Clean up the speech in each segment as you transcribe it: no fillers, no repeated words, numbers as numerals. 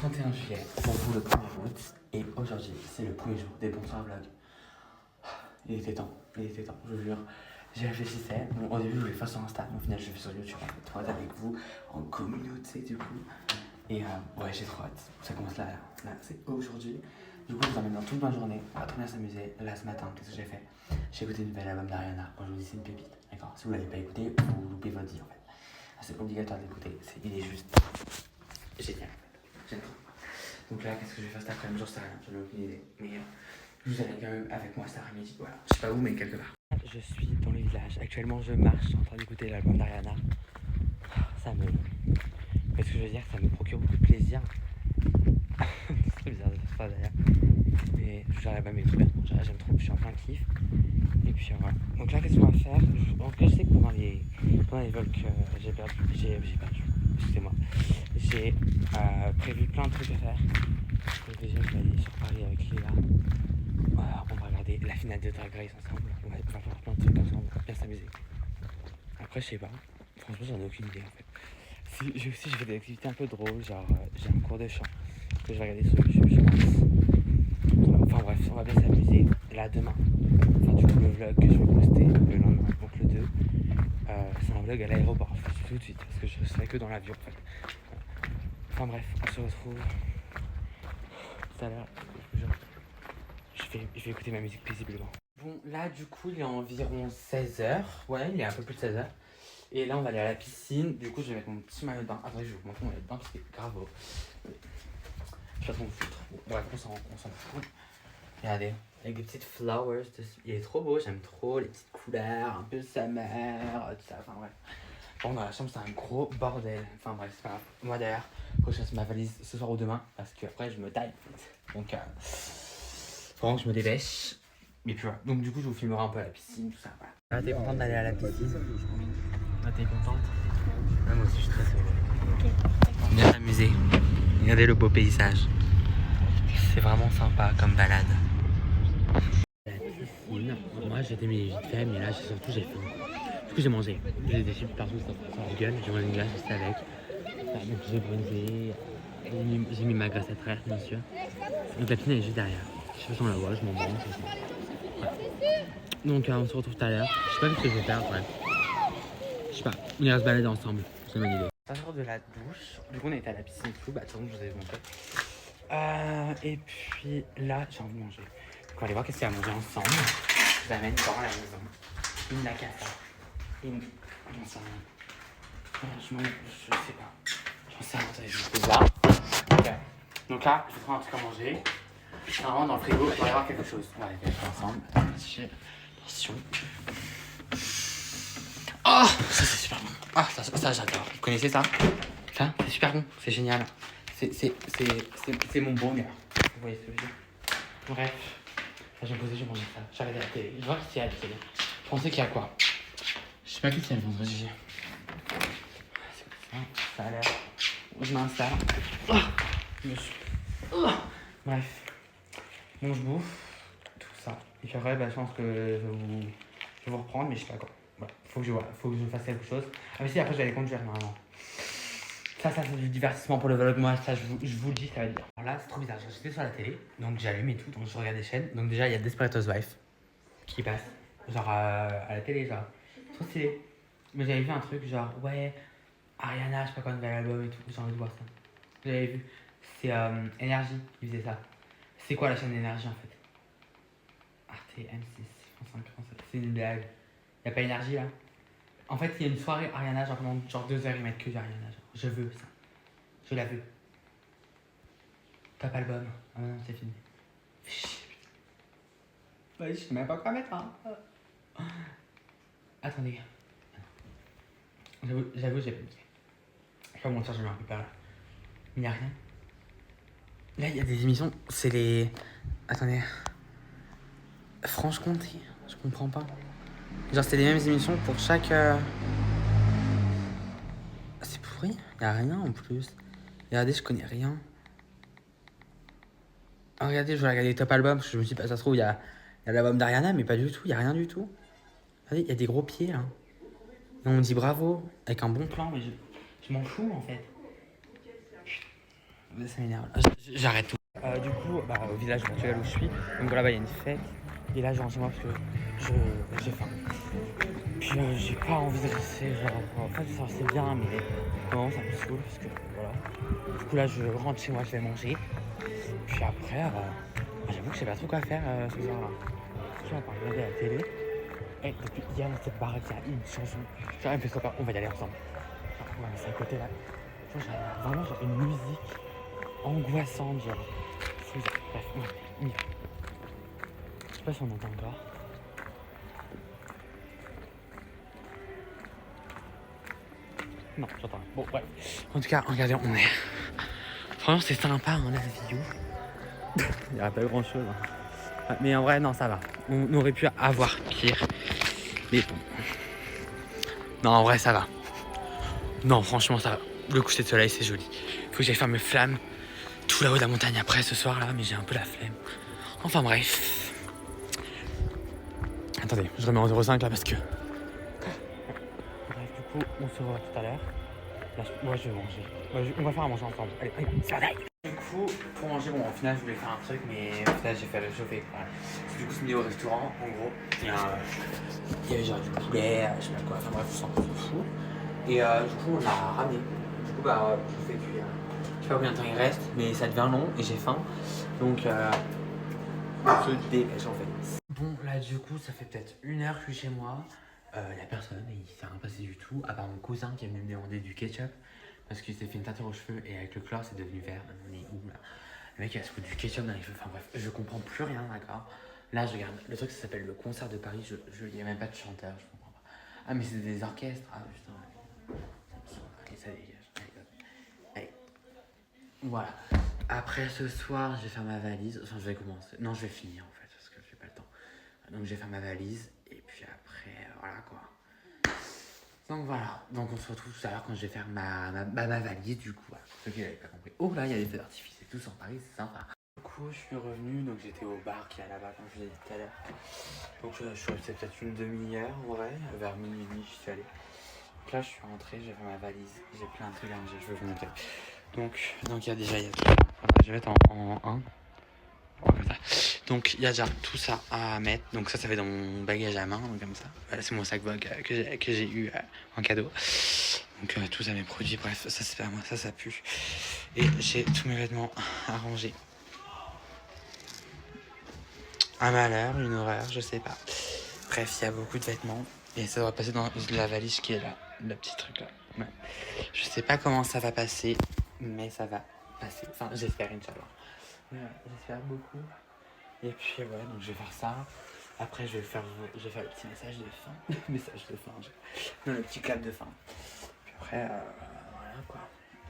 31 juillet pour vous le 1er août et aujourd'hui c'est le premier jour des bonsoirs vlogs. Il était temps, je vous jure. J'y réfléchissais, bon, au début je voulais faire sur Insta, mais au final je vais sur YouTube en fait, pour être avec vous en communauté du coup. Et ouais, j'ai trop hâte, ça commence là, c'est aujourd'hui. Du coup je vous emmène dans toute ma journée, on va trop bien s'amuser. Là ce matin, qu'est-ce que j'ai fait? J'ai écouté le nouvel album d'Ariana, bon je vous dis c'est une pépite, d'accord? Si vous l'avez pas écouté, vous loupez votre vie en fait. C'est obligatoire d'écouter, il est juste génial en fait, j'aime trop. Donc là, qu'est-ce que je vais faire cet après-midi? J'en sais rien, j'en ai aucune idée. Mais je vous amène quand même avec moi cet après-midi. Voilà, je sais pas où, mais quelque part. Je suis dans le village. Actuellement, je marche en train d'écouter l'album d'Ariana. Ça me. Qu'est-ce que je veux dire? Ça me procure beaucoup de plaisir. C'est très bizarre de faire ça d'ailleurs. Mais l'album est trop bien. J'aime trop, je suis en plein kiff. Et puis voilà. Donc là, qu'est-ce qu'on va faire? Je sais que pendant les vols que j'ai perdu. Excusez-moi. J'ai prévu plein de trucs à faire. Donc déjà, je vais aller sur Paris avec Léla. On va regarder la finale de Drag Race ensemble. On va faire plein de trucs ensemble, bien s'amuser. Après, je sais pas. Franchement, j'en ai aucune idée en fait. Si, j'ai fait des activités un peu drôles, genre j'ai un cours de chant que je vais regarder sur YouTube, je pense. Enfin bref, on va bien s'amuser. Là, demain, enfin du coup, le vlog que je vais poster le lendemain, donc le 2, c'est un vlog à l'aéroport. Je le dis tout de suite parce que je serai que dans l'avion en fait. Enfin bref, on se retrouve tout à l'heure. Je vais écouter ma musique paisiblement. Bon, là, du coup, il est environ 16h. Ouais, il est un peu plus de 16h. Et là, on va aller à la piscine. Du coup, je vais mettre mon petit maillot de bain. Attendez, je vais vous montrer mon maillot de bain parce que c'est grave beau. Je sais pas trop me foutre. Bon, bref, on s'en fout. Regardez, avec des petites flowers dessus. Il est trop beau, j'aime trop les petites couleurs, un peu summer, tout ça. Enfin, bref. Bon, dans la chambre, c'est un gros bordel. Enfin, bref, c'est pas grave. Moi, d'ailleurs, faut que je fasse ma valise ce soir ou demain parce qu'après, je me taille. Donc, faut vraiment que je me dépêche. Et puis voilà. Donc du coup je vous filmerai un peu à la piscine, tout ça. Voilà. Ah, t'es contente d'aller à la piscine? Ah, t'es contente? Ah, moi aussi je suis très heureux. Okay. Bien s'amuser. Regardez le beau paysage. C'est vraiment sympa comme balade. La piscine. Moi j'étais mis vite fait, mais là surtout j'ai faim. Du coup j'ai mangé. J'ai des chips partout sur la gueule. J'ai mangé une glace juste avec. Donc j'ai bronzé. J'ai mis ma graisse à traire bien sûr. Donc la piscine elle est juste derrière. Je sais pas si on la voit, je m'en branle. Donc on se retrouve tout à l'heure. Je sais pas ce que je vais faire, bref. Je sais pas, on ira se balader ensemble. C'est une bonne idée. On sort de la douche. Du coup on était à la piscine et tout. Bah de toute façon je vous avais montré. Et puis là j'ai envie de manger. Donc on va aller voir qu'est-ce qu'il y a à manger ensemble. Je vous amène dans la maison. Une nakata. J'en sais rien. Franchement, je sais pas. J'en sais rien, attendez, je vous pose là. Ok. Donc là, je vais prendre un truc à manger. Normalement dans le frigo, il doit y avoir quelque chose. On va aller vérifier ensemble. Attention. Oh, ça c'est super bon. Ah, ça j'adore. Vous connaissez ça? Ça, c'est super bon. C'est génial. C'est mon bonheur. Vous voyez ce que je veux dire? Bref. Là, je vais me poser, je vais manger ça. J'ai regardé la télé. Je vois qu'il y a la télé. Je pensais qu'il y a quoi? Je sais pas qu'est-ce qu'il y a le vendredi. C'est ça. Ça a l'air. Je m'installe. Oh, bref. Bon, je bouffe. Tout ça. Et puis après, bah, je pense que je vais vous reprendre, mais je sais pas quoi. Voilà. Faut que je fasse quelque chose. Ah, mais si, après, je vais aller conduire normalement. Ça, c'est du divertissement pour le vlog. Moi, ça, je vous le dis, ça va être bien. Alors là, c'est trop bizarre. J'étais sur la télé, donc j'allume et tout, donc je regarde des chaînes. Donc, déjà, il y a Desperate Housewives qui passe. Genre à la télé, genre. Trop stylé. Mais j'avais vu un truc, genre, ouais, Ariana, je sais pas quoi, un nouvel album et tout. J'ai envie de voir ça. J'avais vu. C'est Énergie qui faisait ça. C'est quoi la chaîne d'énergie en fait? Arte, M6, France 5, c'est une blague. Y'a pas Énergie là? En fait, il y a une soirée Ariana, genre pendant genre 2 heures, ils mettent que du Ariana. Genre. Je veux ça. Je la veux. Top album. Ah non, c'est fini. Ouais, je sais même pas quoi mettre. Hein. Attendez. J'avoue, j'ai paniqué. Je vais pas mentir, j'ai eu un peu peur là. Il n'y a rien. Là, il y a des émissions, c'est les. Attendez. Franche-Comté, je comprends pas. Genre, c'est les mêmes émissions pour chaque. C'est pourri, y a rien en plus. Regardez, je connais rien. Oh, regardez, je vais regarder les top albums parce que je me dis, bah, ça se trouve, il y a l'album d'Ariana, mais pas du tout, il y a rien du tout. Regardez, il y a des gros pieds là. Et on dit bravo, avec un bon plan, mais je m'en fous en fait. Ça m'énerve. J'arrête tout. Du coup, au village portugal où je suis, donc là-bas il y a une fête. Et là, je rentre chez moi parce que j'ai faim. Puis j'ai pas envie de rester, genre, en fait, ça c'est bien, mais non, ça me saoule parce que voilà. Du coup, là, je rentre chez moi, je vais manger. Puis après, j'avoue que je sais pas trop quoi faire ce soir-là. Je vais regarder la télé. Et depuis hier, dans cette baraque, il y a une chanson. Genre, elle me fait trop peur, on va y aller ensemble. Genre, ouais, mais c'est à côté là. Genre, vraiment, genre, une musique angoissante, genre. Bref, ouais, on y va. Je sais pas si on entend encore. Non, j'entends rien. Bon, ouais. En tout cas, regardez, on est. Franchement, c'est sympa, hein, la vidéo. Il n'y a pas grand chose. Hein. Mais en vrai, non, ça va. On aurait pu avoir pire. Mais bon. Non, en vrai, ça va. Non, franchement, ça va. Le coucher de soleil, c'est joli. Faut que j'aille faire mes flammes tout là-haut de la montagne après ce soir-là, mais j'ai un peu la flemme. Enfin, bref. Attendez, je remets en 0,5 là parce que. Bref, du coup, on se revoit tout à l'heure. Là, moi, je vais manger. On va faire à manger ensemble. Allez, c'est vrai. Du coup, pour manger, bon, au final, je voulais faire un truc, mais au final, j'ai fait réchauffer. Voilà. Du coup, je suis mis au restaurant, en gros. Il y avait genre du poulet, je sais pas quoi. Enfin, bref, on s'en fout. Et du coup, on l'a ramené. Du coup, je fais cuire. Je sais pas combien de temps il reste, mais ça devient long et j'ai faim. Donc, on se dépêche en fait. Bon, là, du coup, ça fait peut-être 1 heure que je suis chez moi. Il y a personne, il s'est rien passé du tout, à part mon cousin qui est venu me demander du ketchup parce qu'il s'est fait une teinture aux cheveux et avec le chlore c'est devenu vert. On est où là? Le mec il va se foutre du ketchup dans les cheveux, enfin bref, je comprends plus rien, d'accord. Là je regarde, le truc ça s'appelle le concert de Paris, il n'y a même pas de chanteur, je comprends pas. Ah mais c'est des orchestres, ah putain. Allez, ça dégage, allez. Voilà. Après ce soir je vais faire ma valise, enfin je vais commencer, non je vais finir en fait parce que j'ai pas le temps. Donc je vais faire ma valise et puis après voilà quoi. Donc voilà, donc on se retrouve tout à l'heure quand je vais faire ma valise du coup, voilà, pour ceux qui n'avaient pas compris. Oh là, il y a des feux d'artifice et tout sur Paris, c'est sympa. Du coup, je suis revenu, donc j'étais au bar qui est là-bas, comme je vous ai dit tout à l'heure. Donc je suis resté peut-être une demi-heure en vrai, vers minuit je suis allé. Donc là, je suis rentré, j'ai fait ma valise, j'ai plein de trucs à ranger, je vais vous montrer. Donc il y a déjà, tout. Voilà, je vais mettre en 1. Comme ça. Donc il y a déjà tout ça à mettre. Donc ça fait dans mon bagage à main, donc comme ça. Voilà, c'est mon sac Vogue que j'ai eu en cadeau. Donc tout ça mes produits, bref, ça c'est pas moi, ça pue. Et j'ai tous mes vêtements à ranger. Un malheur, une horreur, je sais pas. Bref, il y a beaucoup de vêtements. Et ça doit passer dans la valise qui est là, le petit truc là. Ouais. Je sais pas comment ça va passer, mais ça va passer. Enfin, j'espère, Inch'Allah. Voilà, j'espère beaucoup. Et puis ouais, donc je vais faire ça. Après je vais faire le petit message de fin. Message de fin. Non, le petit clap de fin. Puis après, voilà quoi.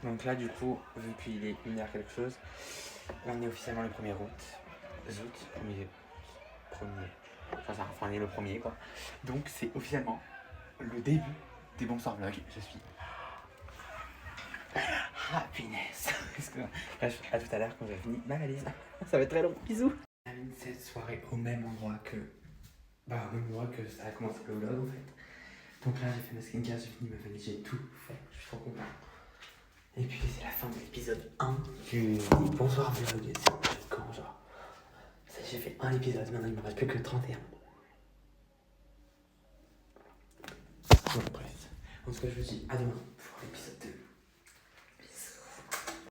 Donc là du coup, vu qu'il est 1h quelque chose, on est officiellement le 1er août. Enfin on est le premier quoi. Donc c'est officiellement le début des Bonsoir Vlog. Je suis happiness. Bref, à tout à l'heure quand j'ai fini ma valise. Ça va être très long. Bisous. Je termine cette soirée au même endroit que. Au même endroit que ça a commencé le vlog en fait. Donc là j'ai fait ma skincare, j'ai fini ma valise, j'ai tout fait. Je suis trop content. Et puis c'est la fin de l'épisode 1 du Bonsoir Vlog. C'est quand genre. J'ai fait un épisode, maintenant il me reste plus que 31. Bon bref. En tout cas je vous dis à demain pour l'épisode